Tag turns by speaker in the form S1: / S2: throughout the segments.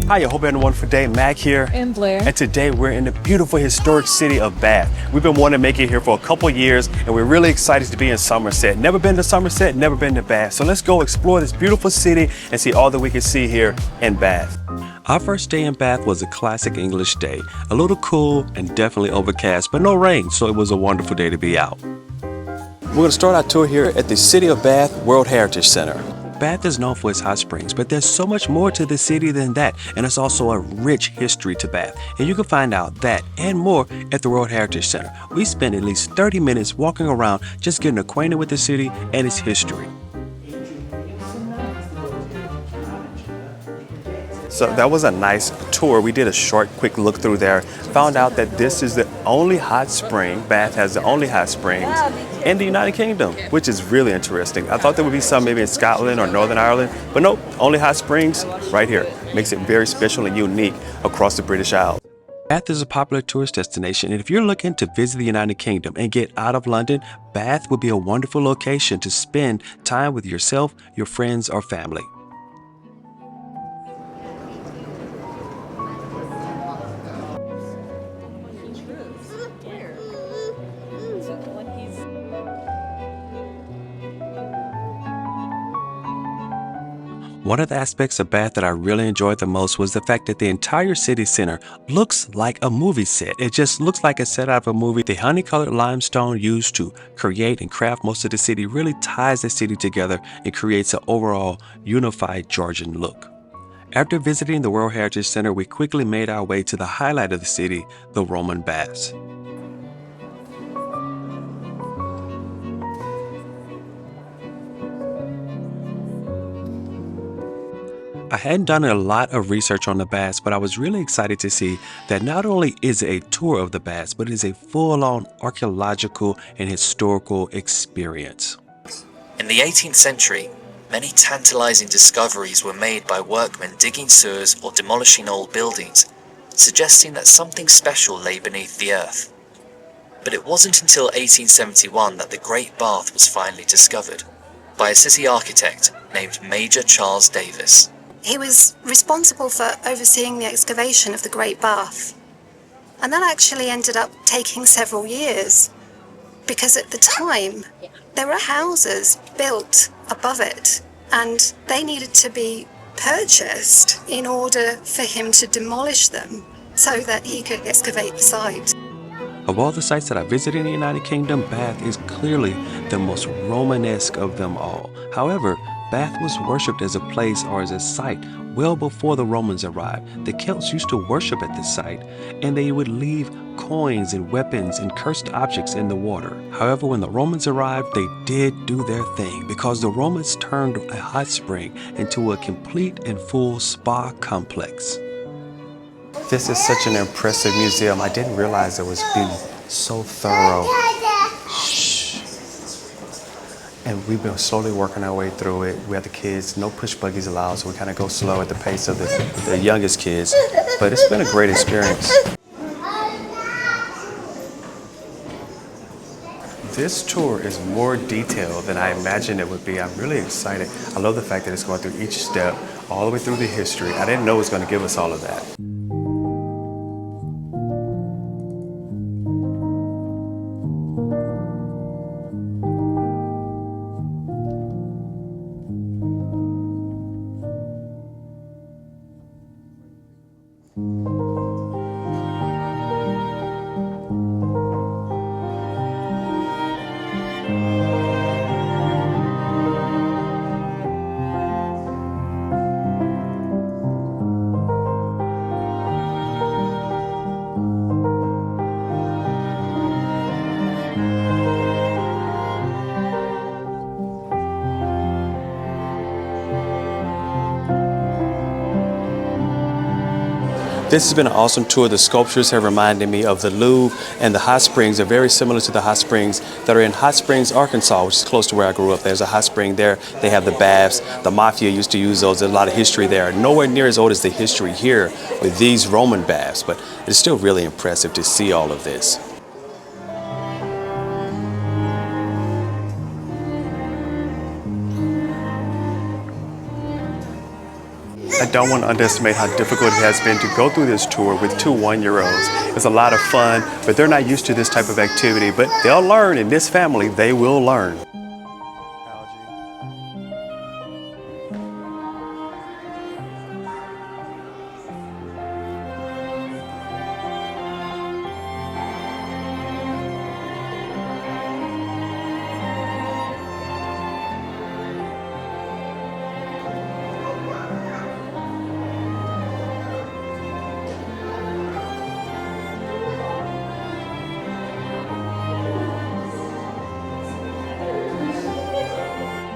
S1: Hi, I hope you're having a wonderful day. Mac here.
S2: And Blair.
S1: And today we're in the beautiful historic city of Bath. We've been wanting to make it here for a couple years, and we're really excited to be in Somerset. Never been to Somerset, never been to Bath. So let's go explore this beautiful city and see all that we can see here in Bath. Our first day in Bath was a classic English day. A little cool and definitely overcast, but no rain, so it was a wonderful day to be out. We're going to start our tour here at the City of Bath World Heritage Center. Bath is known for its hot springs, but there's so much more to the city than that, and it's also a rich history to Bath. And you can find out that and more at the World Heritage Center. We spend at least 30 minutes walking around just getting acquainted with the city and its history. So that was a nice tour. We did a short, quick look through there. Found out that this is the only hot spring. Bath has the only hot springs in the United Kingdom, which is really interesting. I thought there would be some maybe in Scotland or Northern Ireland, but nope, only hot springs right here. Makes it very special and unique across the British Isles. Bath is a popular tourist destination, and if you're looking to visit the United Kingdom and get out of London, Bath would be a wonderful location to spend time with yourself, your friends, or family. One of the aspects of Bath that I really enjoyed the most was the fact that the entire city center looks like a movie set. It just looks like a set out of a movie. The honey-colored limestone used to create and craft most of the city really ties the city together and creates an overall unified Georgian look. After visiting the World Heritage Center, we quickly made our way to the highlight of the city, the Roman baths. I hadn't done a lot of research on the baths, but I was really excited to see that not only is it a tour of the baths, but it is a full-on archaeological and historical experience.
S3: In the 18th century, many tantalizing discoveries were made by workmen digging sewers or demolishing old buildings, suggesting that something special lay beneath the earth. But it wasn't until 1871 that the Great Bath was finally discovered by a city architect named Major Charles Davis.
S4: He was responsible for overseeing the excavation of the Great Bath. And that actually ended up taking several years, because at the time there were houses built above it and they needed to be purchased in order for him to demolish them so that he could excavate the site.
S1: Of all the sites that I visited in the United Kingdom, Bath is clearly the most Romanesque of them all. However, Bath was worshipped as a place or as a site well before the Romans arrived. The Celts used to worship at this site, and they would leave coins and weapons and cursed objects in the water. However, when the Romans arrived, they did do their thing, because the Romans turned a hot spring into a complete and full spa complex. This is such an impressive museum. I didn't realize it was being so thorough. And we've been slowly working our way through it. We have the kids, no push buggies allowed, so we kind of go slow at the pace of the youngest kids. But it's been a great experience. This tour is more detailed than I imagined it would be. I'm really excited. I love the fact that it's going through each step, all the way through the history. I didn't know it was going to give us all of that. This has been an awesome tour. The sculptures have reminded me of the Louvre, and the hot springs are very similar to the hot springs that are in Hot Springs, Arkansas, which is close to where I grew up. There's a hot spring there. They have the baths. The mafia used to use those. There's a lot of history there. Nowhere near as old as the history here with these Roman baths, but it's still really impressive to see all of this. I don't want to underestimate how difficult it has been to go through this tour with two one-year-olds. It's a lot of fun, but they're not used to this type of activity, but they'll learn. In this family, they will learn.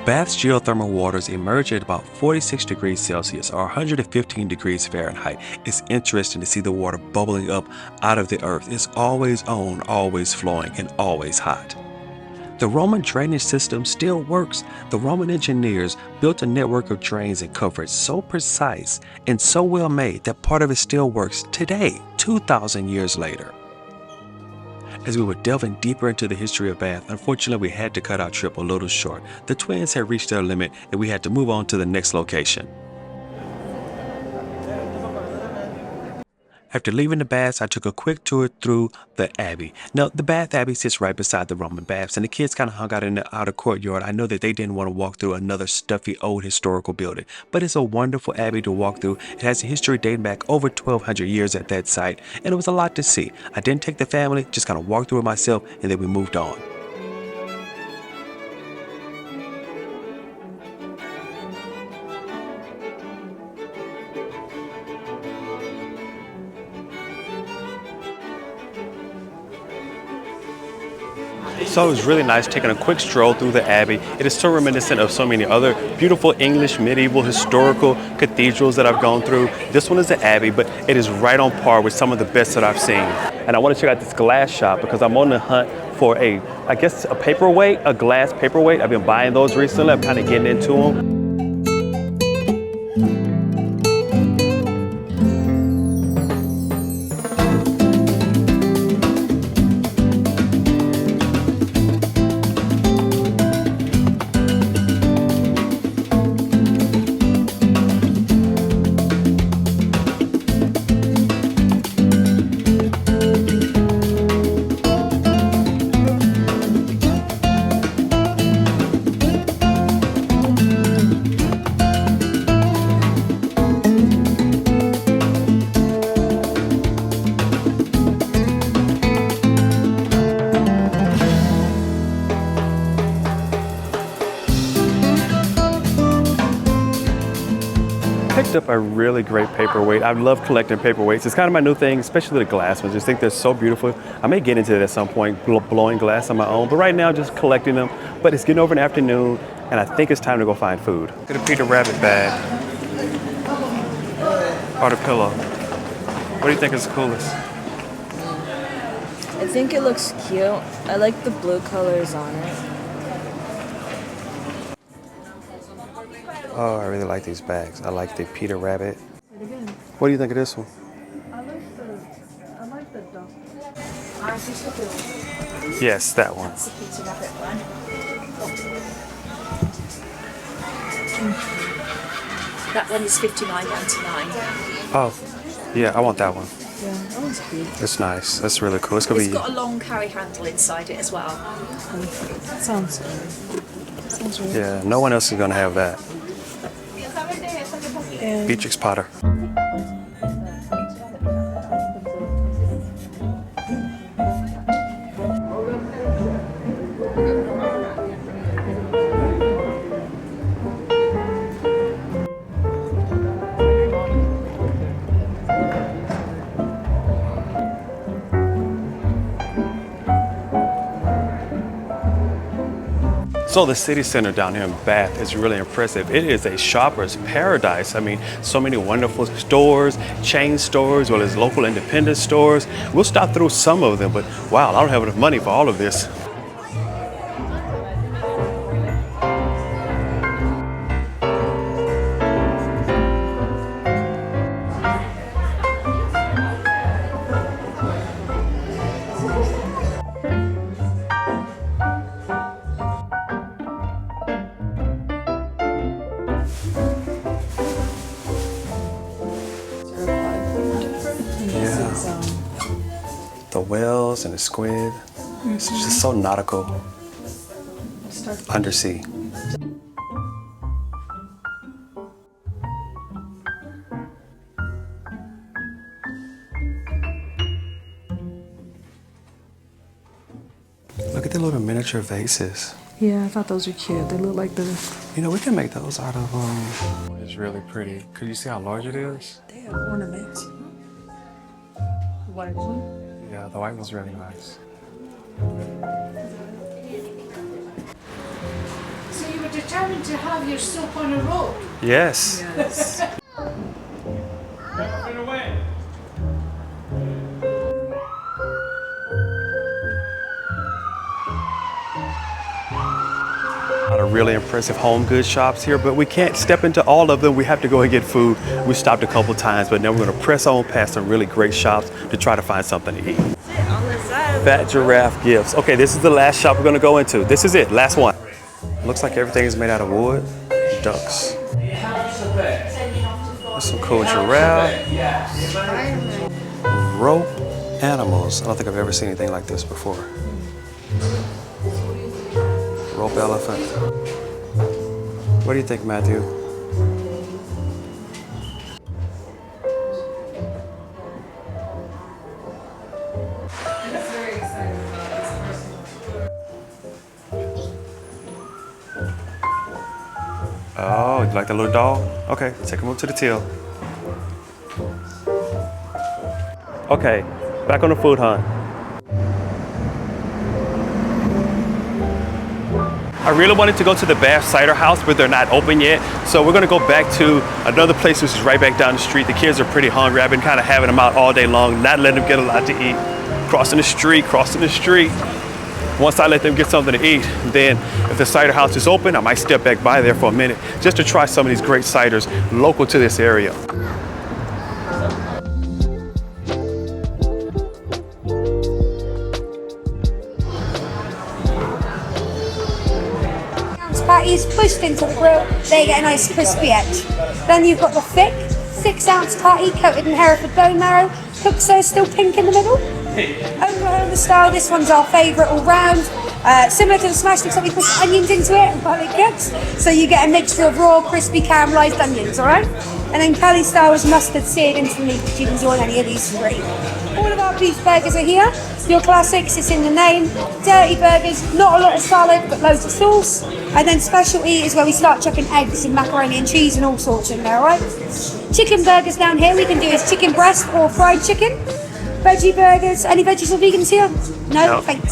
S1: Bath's geothermal waters emerge at about 46 degrees Celsius or 115 degrees Fahrenheit. It's interesting to see the water bubbling up out of the earth. It's always on, always flowing, and always hot. The Roman drainage system still works. The Roman engineers built a network of drains and culverts so precise and so well made that part of it still works today, 2,000 years later. As we were delving deeper into the history of Bath, unfortunately we had to cut our trip a little short. The twins had reached their limit and we had to move on to the next location. After leaving the baths, I took a quick tour through the Abbey. Now, the Bath Abbey sits right beside the Roman baths, and the kids kind of hung out in the outer courtyard. I know that they didn't want to walk through another stuffy old historical building, but it's a wonderful abbey to walk through. It has a history dating back over 1,200 years at that site, and it was a lot to see. I didn't take the family, just kind of walked through it myself, and then we moved on. So it was really nice taking a quick stroll through the Abbey. It is so reminiscent of so many other beautiful English medieval historical cathedrals that I've gone through. This one is the Abbey, but it is right on par with some of the best that I've seen. And I want to check out this glass shop because I'm on the hunt for I guess a paperweight, a glass paperweight. I've been buying those recently. I'm kind of getting into them. Picked up a really great paperweight. I love collecting paperweights. It's kind of my new thing, especially the glass ones. I just think they're so beautiful. I may get into it at some point, blowing glass on my own, but right now just collecting them. But it's getting over in the afternoon, and I think it's time to go find food. Look at a Peter Rabbit bag. Or the pillow. What do you think is the coolest?
S2: I think it looks cute. I like the blue colors on it.
S1: Oh, I really like these bags. I like the Peter Rabbit. What do you think of this one?
S2: I like the duck.
S1: Yes, that one.
S2: That's the Peter Rabbit one. That one is $59.99.
S1: Oh, yeah, I want that one.
S2: Yeah, that one's cute.
S1: It's nice. That's really cool. It's gonna
S2: It's
S1: be.
S2: got a long carry handle inside it as well. That sounds really
S1: Yeah, no one else is gonna have that.
S2: Yeah.
S1: Beatrix Potter. So the city center down here in Bath is really impressive. It is a shopper's paradise. I mean, so many wonderful stores, chain stores, as well as local independent stores. We'll stop through some of them, but wow, I don't have enough money for all of this. whales and the squid. It's just so nautical. Undersea. Look at the little miniature vases.
S2: Yeah, I thought those were cute. They look like the...
S1: You know, we can make those out of, It's really pretty. Could you see how large it is?
S2: They are ornaments. The white one?
S1: Yeah, the white one's really nice.
S5: So you were determined to have your soap on a rope?
S1: Yes.
S2: Yes.
S1: A lot of really impressive home goods shops here, but we can't step into all of them. We have to go and get food. We stopped a couple times, but now we're gonna press on past some really great shops to try to find something to eat. Fat Giraffe Gifts. Okay, this is the last shop we're gonna go into. This is it, last one. Looks like everything is made out of wood. Ducks. There's some cool giraffe. Rope animals. I don't think I've ever seen anything like this before. Rope elephant. What do you think, Matthew? Oh, you like the little doll? Okay, take him up to the till. Okay, back on the food hunt. I really wanted to go to the Bath Cider House, but they're not open yet. So we're gonna go back to another place which is right back down the street. The kids are pretty hungry. I've been kind of having them out all day long, not letting them get a lot to eat. Crossing the street. Once I let them get something to eat, then if the cider house is open, I might step back by there for a minute just to try some of these great ciders local to this area.
S6: Patties pushed into the grill, they get a nice crispy edge. Then you've got the thick 6-ounce patty coated in Hereford bone marrow, cooked so it's still pink in the middle. Oklahoma style, this one's our favourite all round. Similar to the smash sticks, we put onions into it while it cooks, so you get a mixture of raw, crispy, caramelised onions, alright? And then Cali style is mustard seared into the meat, you can join any of these three. All of our beef burgers are here. Your classics, it's in the name. Dirty burgers, not a lot of salad, but loads of sauce. And then specialty is where we start chucking eggs and macaroni and cheese and all sorts in there, alright? Chicken burgers down here, we can do is chicken breast or fried chicken. Veggie burgers, any veggies or vegans here? No? Thank you.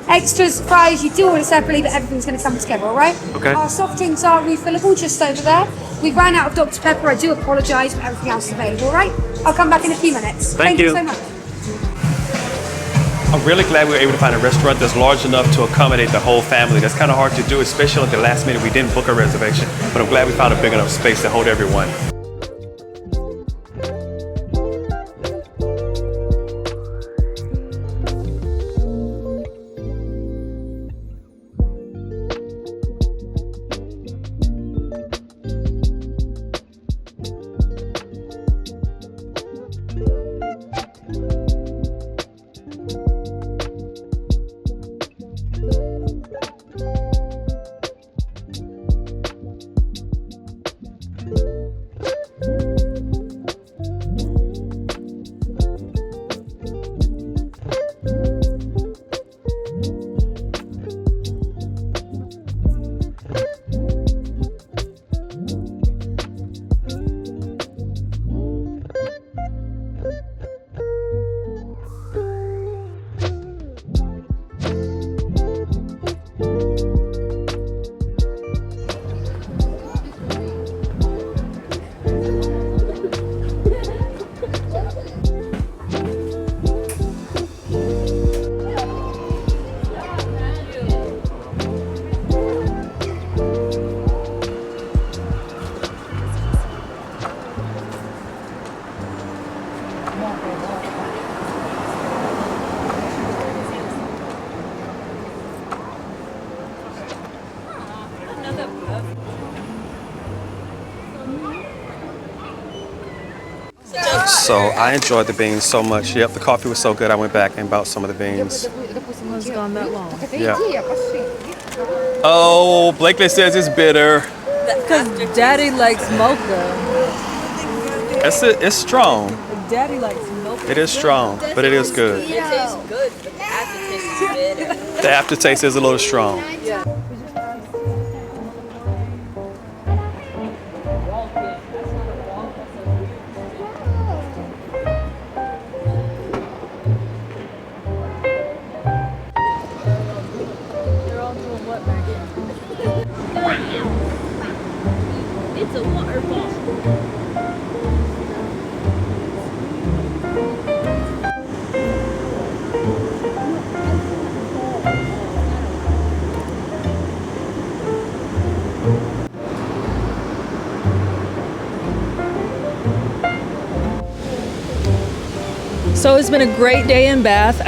S6: Extras, fries, you do order separately, but everything's going to come together, alright?
S1: Okay.
S6: Our soft drinks are refillable just over there. We ran out of Dr. Pepper, I do apologise, but everything else is available, alright? I'll come back in a few minutes.
S1: Thank you
S6: so much.
S1: I'm really glad we were able to find a restaurant that's large enough to accommodate the whole family. That's kind of hard to do, especially at the last minute. We didn't book a reservation, but I'm glad we found a big enough space to hold everyone. So I enjoyed the beans so much. Yep, the coffee was so good. I went back and bought some of the beans.
S2: It's gone that long.
S1: Yeah. Oh, Blakely says it's bitter.
S2: Because Daddy likes mocha.
S1: It's strong.
S2: Daddy likes mocha.
S1: It is strong, but it is good.
S2: It tastes good, but the aftertaste is bitter.
S1: The aftertaste is a little strong.
S2: They're all doing what, Maggie? It's a waterfall. So it's been a great day in Bath.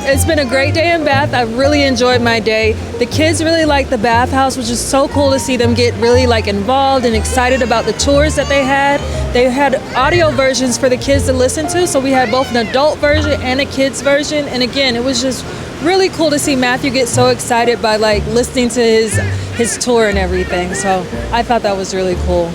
S2: It's been a great day in Bath. I really enjoyed my day. The kids really liked the bathhouse, which is so cool to see them get really involved and excited about the tours that they had. They had audio versions for the kids to listen to, so we had both an adult version and a kids version. And again, it was just really cool to see Matthew get so excited by listening to his tour and everything. So I thought that was really cool.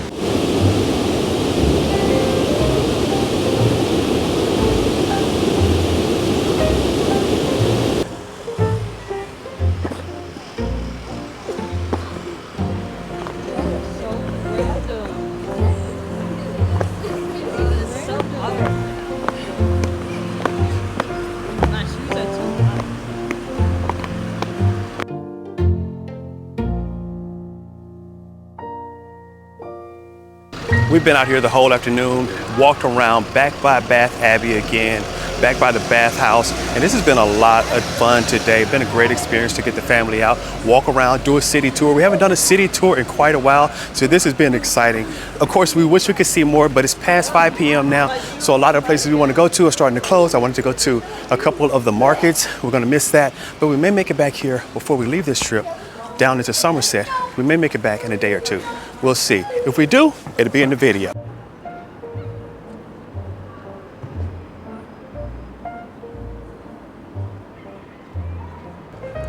S1: We've been out here the whole afternoon, walked around, back by Bath Abbey again, back by the Bath House, and this has been a lot of fun today. Been a great experience to get the family out, walk around, do a city tour. We haven't done a city tour in quite a while, so this has been exciting. Of course, we wish we could see more, but it's past 5 p.m. now, so a lot of places we want to go to are starting to close. I wanted to go to a couple of the markets. We're going to miss that, but we may make it back here before we leave this trip down into Somerset. We may make it back in a day or two. We'll see. If we do, it'll be in the video.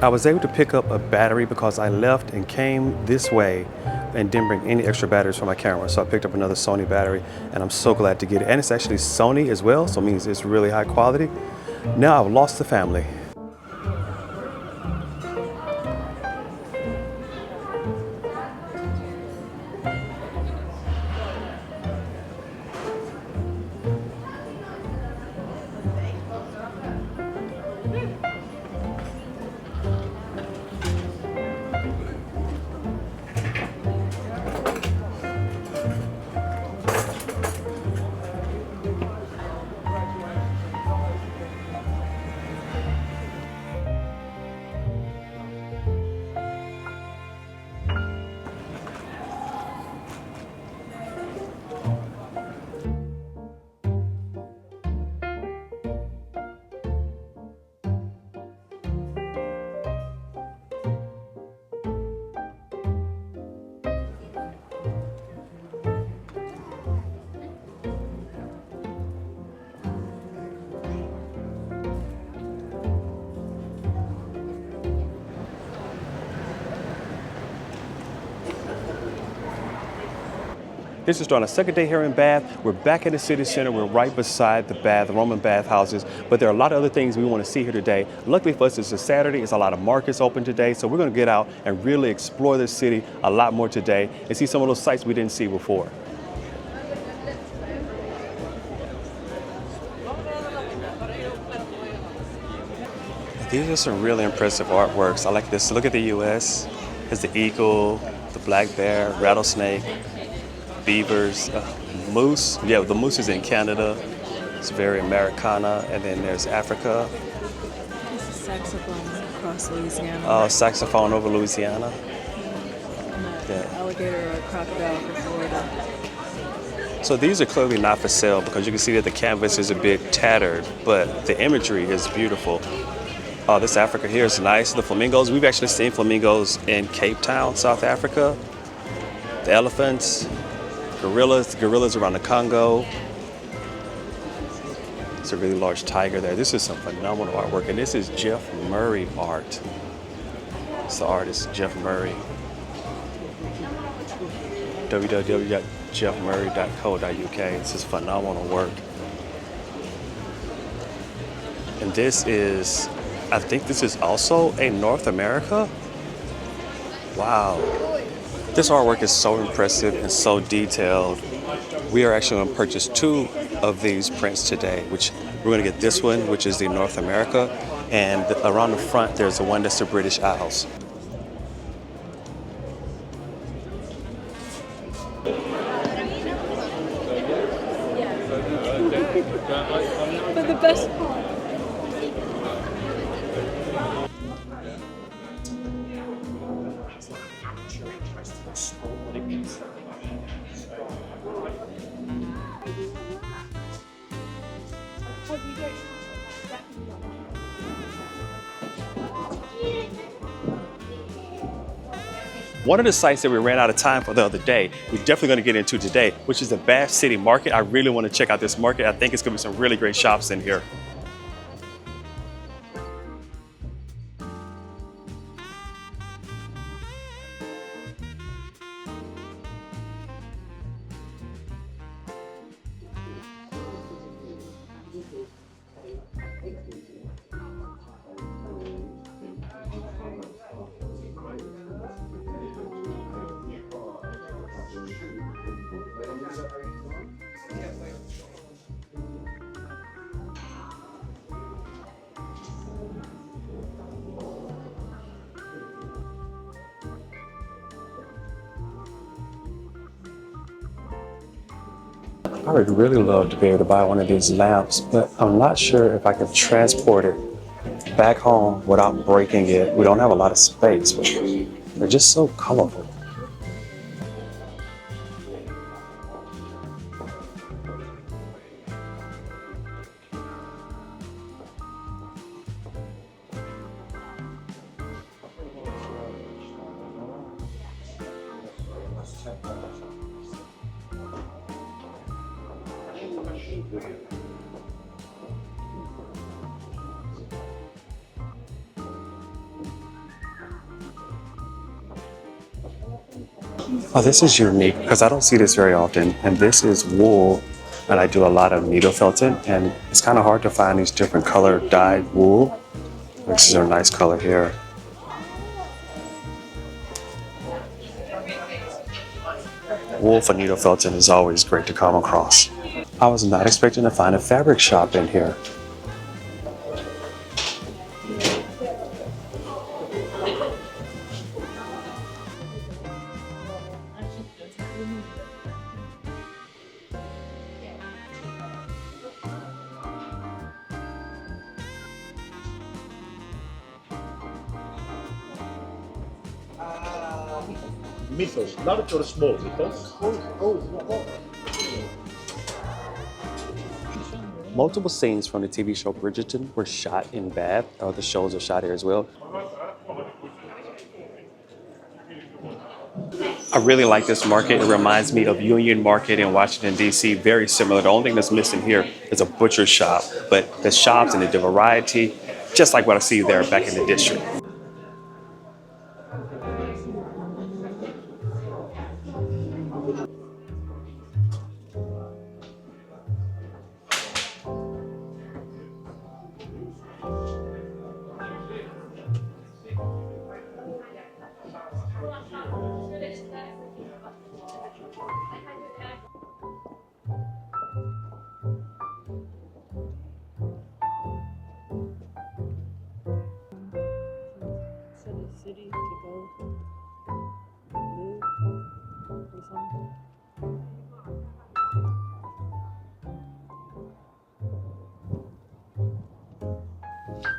S1: I was able to pick up a battery because I left and came this way and didn't bring any extra batteries for my camera. So I picked up another Sony battery and I'm so glad to get it. And it's actually Sony as well, so it means it's really high quality. Now I've lost the family. This is starting a second day here in Bath. We're back in the city center. We're right beside the Roman bath houses, but there are a lot of other things we want to see here today. Luckily for us, it's a Saturday. It's a lot of markets open today, so we're going to get out and really explore this city a lot more today and see some of those sites we didn't see before. These are some really impressive artworks. I like this. Look at the U.S. There's the eagle, the black bear, rattlesnake, beavers, moose. Yeah, the moose is in Canada. It's very Americana. And then there's Africa.
S2: This is saxophone across Louisiana.
S1: Saxophone over Louisiana.
S2: Yeah. Alligator or crocodile from Florida.
S1: So these are clearly not for sale because you can see that the canvas is a bit tattered, but the imagery is beautiful. This Africa here is nice. The flamingos, we've actually seen flamingos in Cape Town, South Africa. The elephants. gorillas, the gorillas around the Congo. It's a really large tiger there. This is some phenomenal artwork, and this is Jeff Murray art. It's the artist, Jeff Murray. www.jeffmurray.co.uk. This is phenomenal work. And this is, I think this is also a North America. Wow. This artwork is so impressive and so detailed. We are actually going to purchase 2 of these prints today, which we're going to get this one, which is the North America, and around the front there's the one that's the British Isles.
S2: But the best part.
S1: One of the sites that we ran out of time for the other day, we're definitely going to get into today, which is the Bath City Market. I really want to check out this market. I think it's going to be some really great shops in here. I would really love to be able to buy one of these lamps, but I'm not sure if I can transport it back home without breaking it. We don't have a lot of space, but they're just so colorful. Oh, this is unique because I don't see this very often. And this is wool, and I do a lot of needle felting, and it's kind of hard to find these different color dyed wool. This is a nice color here. Wool for needle felting is always great to come across. I was not expecting to find a fabric shop in here.
S7: Mythos, large or small mythos?
S1: Multiple scenes from the TV show Bridgerton were shot in Bath. The shows are shot here as well. I really like this market. It reminds me of Union Market in Washington, D.C. Very similar. The only thing that's missing here is a butcher shop, but the shops and the variety, just like what I see there back in the district.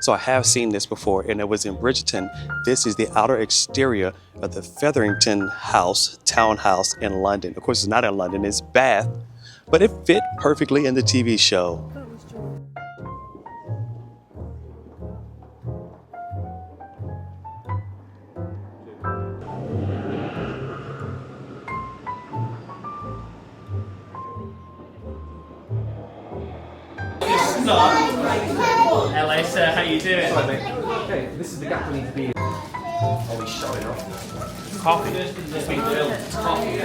S1: So I have seen this before, and it was in Bridgerton. This is the outer exterior of the Featherington House, townhouse in London. Of course, it's not in London, it's Bath, but it fit perfectly in the TV show.
S8: Hello sir, how you doing?
S9: Okay, this is the gap we need to be in. Oh, he's showing off.
S8: Coffee. It's been filled. Coffee.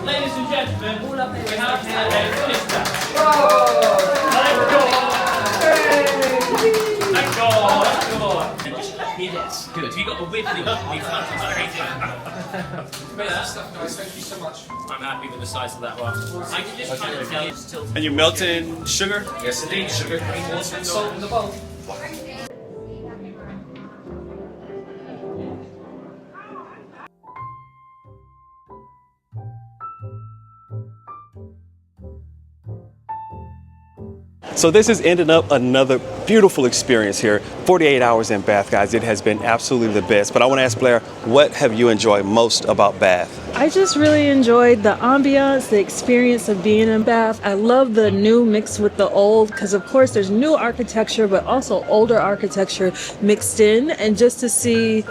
S8: Ladies and gentlemen, we have here a minister. Thank God. Yes, good. You got a whip with you. Thank you so much. I'm happy with the size of that one. I can just kind of tell you still.
S1: And you melting sugar?
S8: Yes, indeed. Sugar, cream, water, and salt in the bowl.
S1: So this has ended up another beautiful experience here. 48 hours in Bath, guys. It has been absolutely the best. But I want to ask Blair, what have you enjoyed most about Bath?
S2: I just really enjoyed the ambiance, the experience of being in Bath. I love the new mixed with the old because, of course, there's new architecture, but also older architecture mixed in. And just to see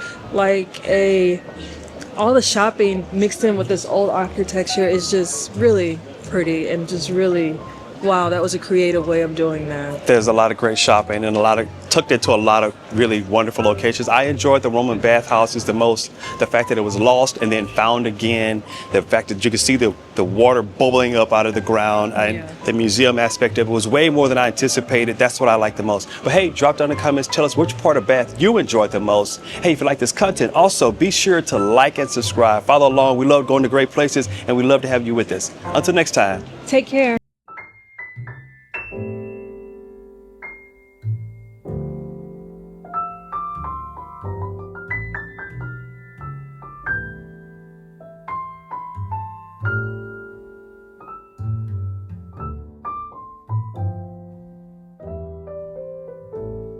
S2: all the shopping mixed in with this old architecture is just really pretty and just really, wow, that was a creative way of doing that.
S1: There's a lot of great shopping and tucked into a lot of really wonderful locations. I enjoyed the Roman bathhouses the most. The fact that it was lost and then found again. The fact that you could see the water bubbling up out of the ground. And the museum aspect of it was way more than I anticipated. That's what I like the most. But hey, drop down in the comments. Tell us which part of Bath you enjoyed the most. Hey, if you like this content, also be sure to like and subscribe. Follow along. We love going to great places and we love to have you with us. Until next time.
S2: Take care.